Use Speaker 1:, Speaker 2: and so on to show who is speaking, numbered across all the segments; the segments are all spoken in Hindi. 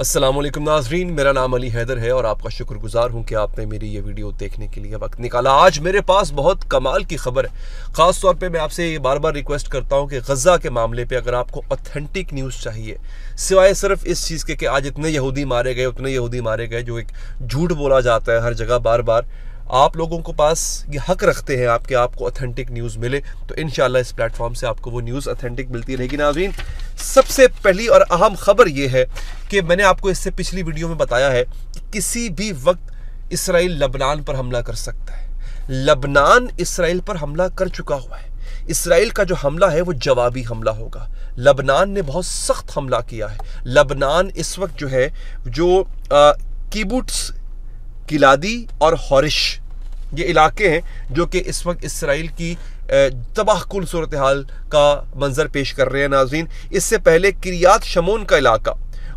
Speaker 1: अस्सलाम वालेकुम नाज़रीन, मेरा नाम अली हैदर है और आपका शुक्रगुजार हूँ कि आपने मेरी ये वीडियो देखने के लिए वक्त निकाला। आज मेरे पास बहुत कमाल की खबर है। ख़ास तौर पे मैं आपसे ये बार बार रिक्वेस्ट करता हूँ कि गज़ा के मामले पे अगर आपको ऑथेंटिक न्यूज़ चाहिए, सिवाय सिर्फ इस चीज़ के कि आज इतने यहूदी मारे गए उतने यहूदी मारे गए, जो एक झूठ बोला जाता है हर जगह बार बार, आप लोगों को पास ये हक रखते हैं आपके आपको ऑथेंटिक न्यूज़ मिले, तो इंशाल्लाह इस प्लेटफॉर्म से आपको वो न्यूज़ ऑथेंटिक मिलती रहेगी। नाज़रीन, सबसे पहली और अहम खबर ये है कि मैंने आपको इससे पिछली वीडियो में बताया है कि किसी भी वक्त इसराइल लबनान पर हमला कर सकता है। लबनान इसराइल पर हमला कर चुका हुआ है। इसराइल का जो हमला है वो जवाबी हमला होगा। लबनान ने बहुत सख्त हमला किया है। लबनान इस वक्त जो है किबुट्स किलादी और हौरिश ये इलाके हैं जो कि इस वक्त इसराइल की तबाहकुन सूरत हाल का मंजर पेश कर रहे हैं। नाज़रीन, इससे पहले किरियात शमोन का इलाका,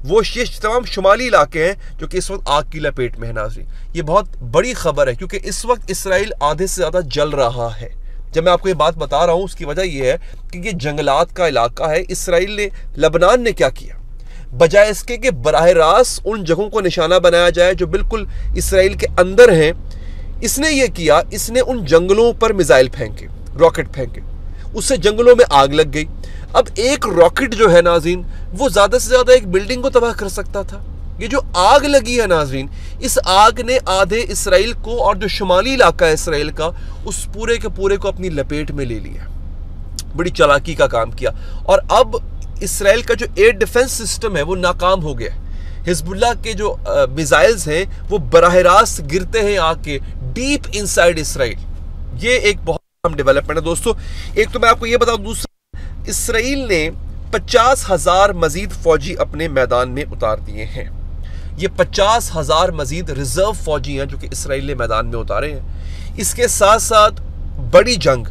Speaker 1: वो ये तमाम शुमाली इलाके हैं जो कि इस वक्त आग की लपेट में है। नाज़रीन, ये बहुत बड़ी खबर है क्योंकि इस वक्त इसराइल आधे से ज़्यादा जल रहा है। जब मैं आपको ये बात बता रहा हूँ उसकी वजह यह है कि ये जंगलात का इलाका है। इसराइल ने, लबनान ने क्या किया, बजाय इसके कि बराह रास्त उन जगहों को निशाना बनाया जाए जो बिल्कुल इसराइल के अंदर हैं, इसने ये किया, इसने उन जंगलों पर मिसाइल फेंके, रॉकेट फेंके, उससे जंगलों में आग लग गई। अब एक रॉकेट जो है नाज़रीन, वो ज़्यादा से ज़्यादा एक बिल्डिंग को तबाह कर सकता था। ये जो आग लगी है नाज़रीन, इस आग ने आधे इसराइल को और जो शुमाली इलाका है इसराइल का, उस पूरे के पूरे को अपनी लपेट में ले लिया। बड़ी चालाकी का काम किया और अब इसराइल का जो एयर डिफेंस सिस्टम है वो नाकाम हो गया है। हिजबुल्लाह के जो मिसाइल्स हैं वो बराह रास्त गिरते हैं आके डीप इनसाइड इसराइल। ये एक बहुत अहम डेवलपमेंट है दोस्तों। एक तो मैं आपको ये बताऊं, दूसरा, इसराइल ने 50,000 मजीद फौजी अपने मैदान में उतार दिए हैं। ये 50,000 मजीद रिजर्व फौजी हैं जो कि इसराइल ने मैदान में उतारे हैं। इसके साथ साथ बड़ी जंग,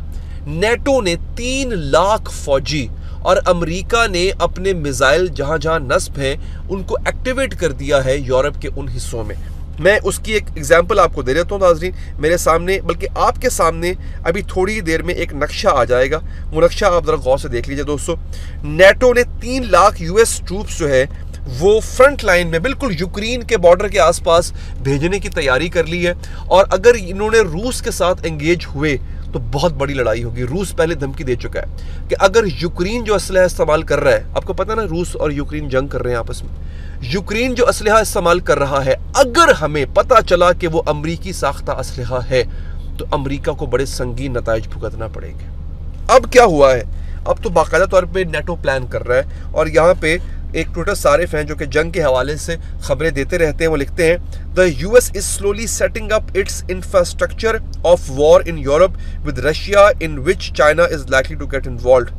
Speaker 1: नेटो ने 3 लाख फौजी और अमेरिका ने अपने मिसाइल जहां जहां नस्ब हैं उनको एक्टिवेट कर दिया है यूरोप के उन हिस्सों में। मैं उसकी एक एग्जांपल आपको दे देता हूं नाज़रीन, मेरे सामने, बल्कि आपके सामने अभी थोड़ी देर में एक नक्शा आ जाएगा। वो नक्शा आप जरा गौर से देख लीजिए दोस्तों। नेटो ने 3 लाख यूएस ट्रूप्स जो है वो फ्रंट लाइन में बिल्कुल यूक्रेन के बॉर्डर के आसपास भेजने की तैयारी कर ली है। और अगर इन्होंने रूस के साथ एंगेज हुए तो बहुत बड़ी लड़ाई होगी। रूस पहले धमकी दे चुका है कि अगर यूक्रेन जो असलहा इस्तेमाल कर रहा है, आपको पता ना रूस और यूक्रेन जंग कर रहे हैं आपस में, यूक्रेन जो असलहा इस्तेमाल कर रहा है, अगर हमें पता चला कि वो अमरीकी साख्ता असलहा है तो अमरीका को बड़े संगीन नताइज भुगतना पड़ेंगे। अब क्या हुआ है, अब तो बाकायदा तौर पर नेटो प्लान कर रहा है और यहाँ पे एक ट्विटर सारिफ हैं जो कि जंग के हवाले से खबरें देते रहते हैं। वो लिखते हैं, the US is slowly setting up its infrastructure of war in Europe with Russia in which China is likely to get involve.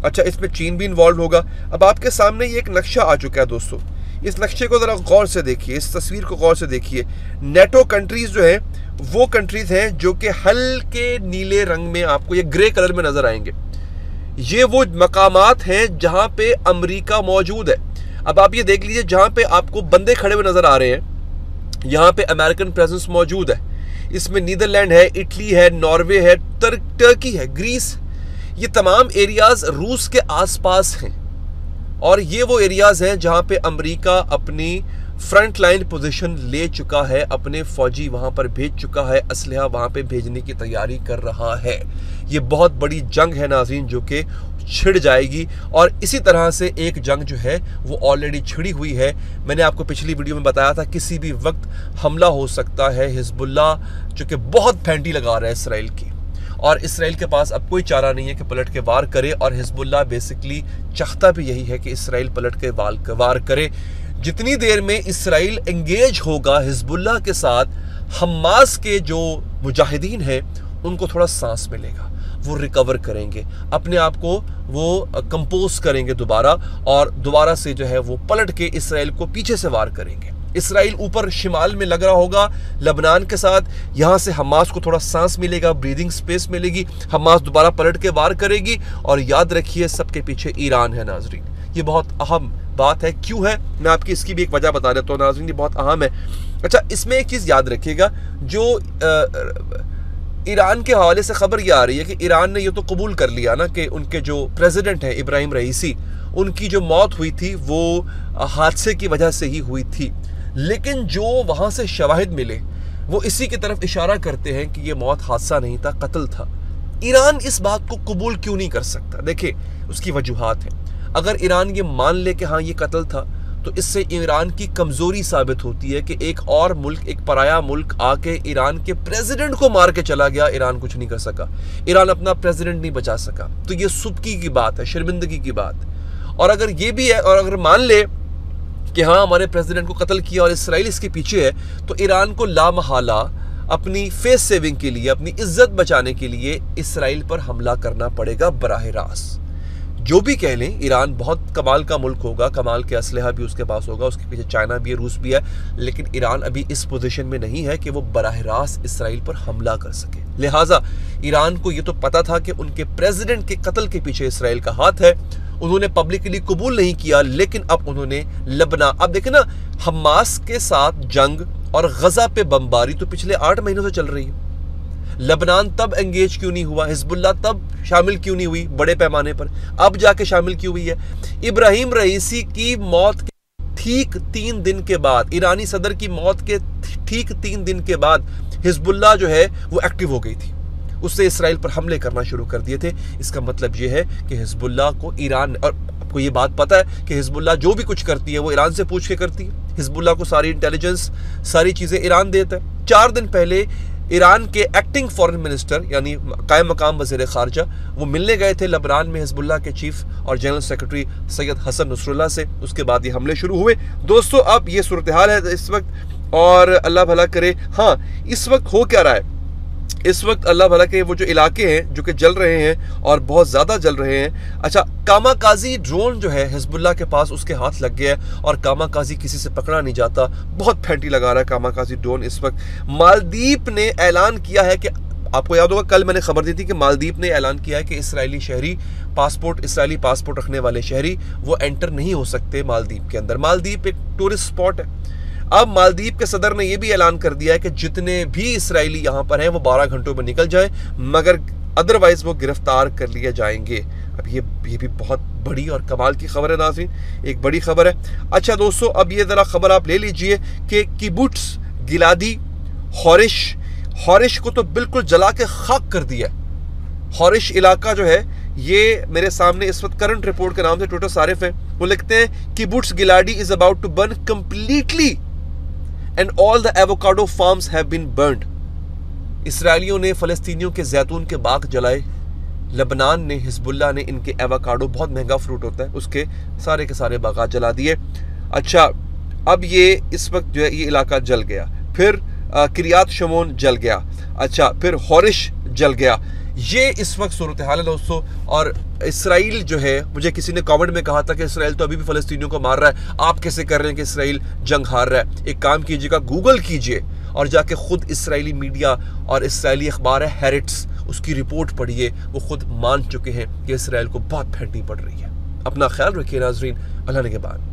Speaker 1: अच्छा, इसमें चीन भी इन्वॉल्व होगा। अब आपके सामने ये एक नक्शा आ चुका है दोस्तों। इस नक्शे को जरा गौर से देखिए, इस तस्वीर को गौर से देखिए। नेटो कंट्रीज जो है वो कंट्रीज हैं जो कि हल्के नीले रंग में, आपको ये ग्रे कलर में नजर आएंगे। ये वो मकामात हैं जहां पे अमेरिका मौजूद है। अब आप ये देख लीजिए, जहां पे आपको बंदे खड़े हुए नजर आ रहे हैं, यहां पे अमेरिकन प्रेजेंस मौजूद है। इसमें नीदरलैंड है, इटली है, नॉर्वे है, टर्की है, ग्रीस, ये तमाम एरियाज रूस के आसपास हैं। और ये वो एरियाज हैं जहां पे अमेरिका अपनी फ्रंट लाइन पोजीशन ले चुका है, अपने फौजी वहां पर भेज चुका है, असलहा वहां पे भेजने की तैयारी कर रहा है। ये बहुत बड़ी जंग है नाज़रीन जो कि छिड़ जाएगी और इसी तरह से एक जंग जो है वो ऑलरेडी छिड़ी हुई है। मैंने आपको पिछली वीडियो में बताया था किसी भी वक्त हमला हो सकता है। हिजबुल्लाह जो कि बहुत फैंटी लगा रहा है इसराइल की, और इसराइल के पास अब कोई चारा नहीं है कि पलट के वार करे, और हिजबुल्लाह बेसिकली चाहता भी यही है कि इसराइल पलट के वार करे। जितनी देर में इसराइल एंगेज होगा हिजबुल्लाह के साथ, हमास के जो मुजाहिदीन हैं उनको थोड़ा सांस मिलेगा, वो रिकवर करेंगे, अपने आप को वो कंपोज करेंगे दोबारा, और दोबारा से जो है वो पलट के इसराइल को पीछे से वार करेंगे। इसराइल ऊपर शिमाल में लग रहा होगा लबनान के साथ, यहाँ से हमास को थोड़ा सांस मिलेगा, ब्रीदिंग स्पेस मिलेगी, हमास दोबारा पलट के वार करेगी। और याद रखिए सबके पीछे ईरान है नाज़रीन। ये बहुत अहम बात है। क्यों है, मैं आपकी इसकी भी एक वजह बता देता हूँ नाज़रीन, ये बहुत अहम है। अच्छा, इसमें एक चीज़ याद रखिएगा, जो ईरान के हवाले से खबर ये आ रही है कि ईरान ने ये तो कबूल कर लिया ना कि उनके जो प्रेसिडेंट हैं इब्राहिम रईसी, उनकी जो मौत हुई थी वो हादसे की वजह से ही हुई थी, लेकिन जो वहाँ से शवाहिद मिले वो इसी की तरफ इशारा करते हैं कि ये मौत हादसा नहीं था, कत्ल था। ईरान इस बात को कबूल क्यों नहीं कर सकता? देखिए, उसकी वजूहात हैं। अगर ईरान ये मान ले कि हाँ ये कत्ल था, तो इससे ईरान की कमजोरी साबित होती है कि एक और मुल्क, एक पराया मुल्क आके ईरान के प्रेसिडेंट को मार के चला गया, ईरान कुछ नहीं कर सका, ईरान अपना प्रेसिडेंट नहीं बचा सका। तो ये सुबकी की बात है, शर्मिंदगी की बात। और अगर ये भी है, और अगर मान ले कि हाँ हमारे प्रेसिडेंट को कत्ल किया और इसराइल इसके पीछे है, तो ईरान को लामहला अपनी फेस सेविंग के लिए, अपनी इज्जत बचाने के लिए इसराइल पर हमला करना पड़ेगा बराह रास्त। जो भी कह लें, ईरान बहुत कमाल का मुल्क होगा, कमाल के असलहा भी उसके पास होगा, उसके पीछे चाइना भी है, रूस भी है, लेकिन ईरान अभी इस पोजीशन में नहीं है कि वो बराह रास्त इसराइल पर हमला कर सके। लिहाजा ईरान को ये तो पता था कि उनके प्रेसिडेंट के कत्ल के पीछे इसराइल का हाथ है, उन्होंने पब्लिकली कबूल नहीं किया, लेकिन अब उन्होंने लबनान, अब देखें ना, हमास के साथ जंग और गजा पे बमबारी तो पिछले 8 महीनों से चल रही है। लबनान तब एंगेज क्यों नहीं हुआ? हिजबुल्लाह तब शामिल क्यों नहीं हुई बड़े पैमाने पर? अब जाके शामिल क्यों हुई है? इब्राहिम रईसी की मौत के ठीक 3 दिन के बाद, ईरानी सदर की मौत के ठीक 3 दिन के बाद हिजबुल्लाह जो है वो एक्टिव हो गई थी, उससे इसराइल पर हमले करना शुरू कर दिए थे। इसका मतलब ये है कि हिजबुल्लाह को ईरान, और आपको ये बात पता है कि हिजबुल्लाह जो भी कुछ करती है वो ईरान से पूछ के करती है। हिजबुल्लाह को सारी इंटेलिजेंस, सारी चीज़ें ईरान देता है। 4 दिन पहले ईरान के एक्टिंग फॉरेन मिनिस्टर यानी कायम मकाम वज़ीर ख़ारजा वो मिलने गए थे लबनान में हिजबुल्लाह के चीफ और general secretary Sayyed Hassan Nasrallah से। उसके बाद ये हमले शुरू हुए। दोस्तों, अब ये सूरत हाल है इस वक्त, और अल्लाह भला करे। हाँ, इस वक्त हो क्या रहा है? इस वक्त अल्लाह भला के वो जो इलाके हैं जो कि जल रहे हैं और बहुत ज़्यादा जल रहे हैं। अच्छा, कामाकाजी ड्रोन जो है हिजबुल्लाह के पास, उसके हाथ लग गया है और कामाकाजी किसी से पकड़ा नहीं जाता, बहुत फैंटी लगा रहा है कामाकाजी ड्रोन इस वक्त। मालदीव ने ऐलान किया है कि, आपको याद होगा कल मैंने खबर दी थी कि मालदीव ने ऐलान किया है कि इसराइली पासपोर्ट रखने वाले शहरी वो एंटर नहीं हो सकते मालदीव के अंदर। मालदीव एक टूरिस्ट स्पॉट है। अब मालदीव के सदर ने यह भी ऐलान कर दिया है कि जितने भी इसराइली यहाँ पर हैं वो 12 घंटों में निकल जाए, मगर अदरवाइज वो गिरफ्तार कर लिए जाएंगे। अब ये भी बहुत बड़ी और कमाल की खबर है नाज़रीन, एक बड़ी खबर है। अच्छा दोस्तों, अब ये ज़रा खबर आप ले लीजिए कि किबुट्स गिलादी हॉरिश को तो बिल्कुल जला के खाक कर दिया। हॉरिश इलाका जो है, ये मेरे सामने इस वक्त करंट रिपोर्ट के नाम से ट्विटर सारिफ है, वो लिखते हैं kibbutz Giladi is about to burn completely and all the avocado farms have been burned। इसराइलियों ने फ़लस्तीनियों के जैतून के बाग जलाए, लबनान ने, हिजबुल्लाह ने इनके एवोकाडो, बहुत महंगा फ्रूट होता है, उसके सारे के सारे बागात जला दिए। अच्छा, अब ये इस वक्त जो है ये इलाका जल गया, फिर किरियात शमोन जल गया, अच्छा फिर हॉरिश जल गया। ये इस वक्त सूरत हाल है दोस्तों। और इसराइल जो है, मुझे किसी ने कमेंट में कहा था कि इसराइल तो अभी भी फ़लस्तीनियों को मार रहा है, आप कैसे कर रहे हैं कि इसराइल जंग हार रहा है? एक काम कीजिएगा, गूगल कीजिए और जाके खुद इसराइली मीडिया और इसराइली अखबार है हैरेट्स, उसकी रिपोर्ट पढ़िए। वो खुद मान चुके हैं कि इसराइल को बहुत फैंटी पड़ रही है। अपना ख्याल रखिए नाजरीन, अल्लाह ने के बाद।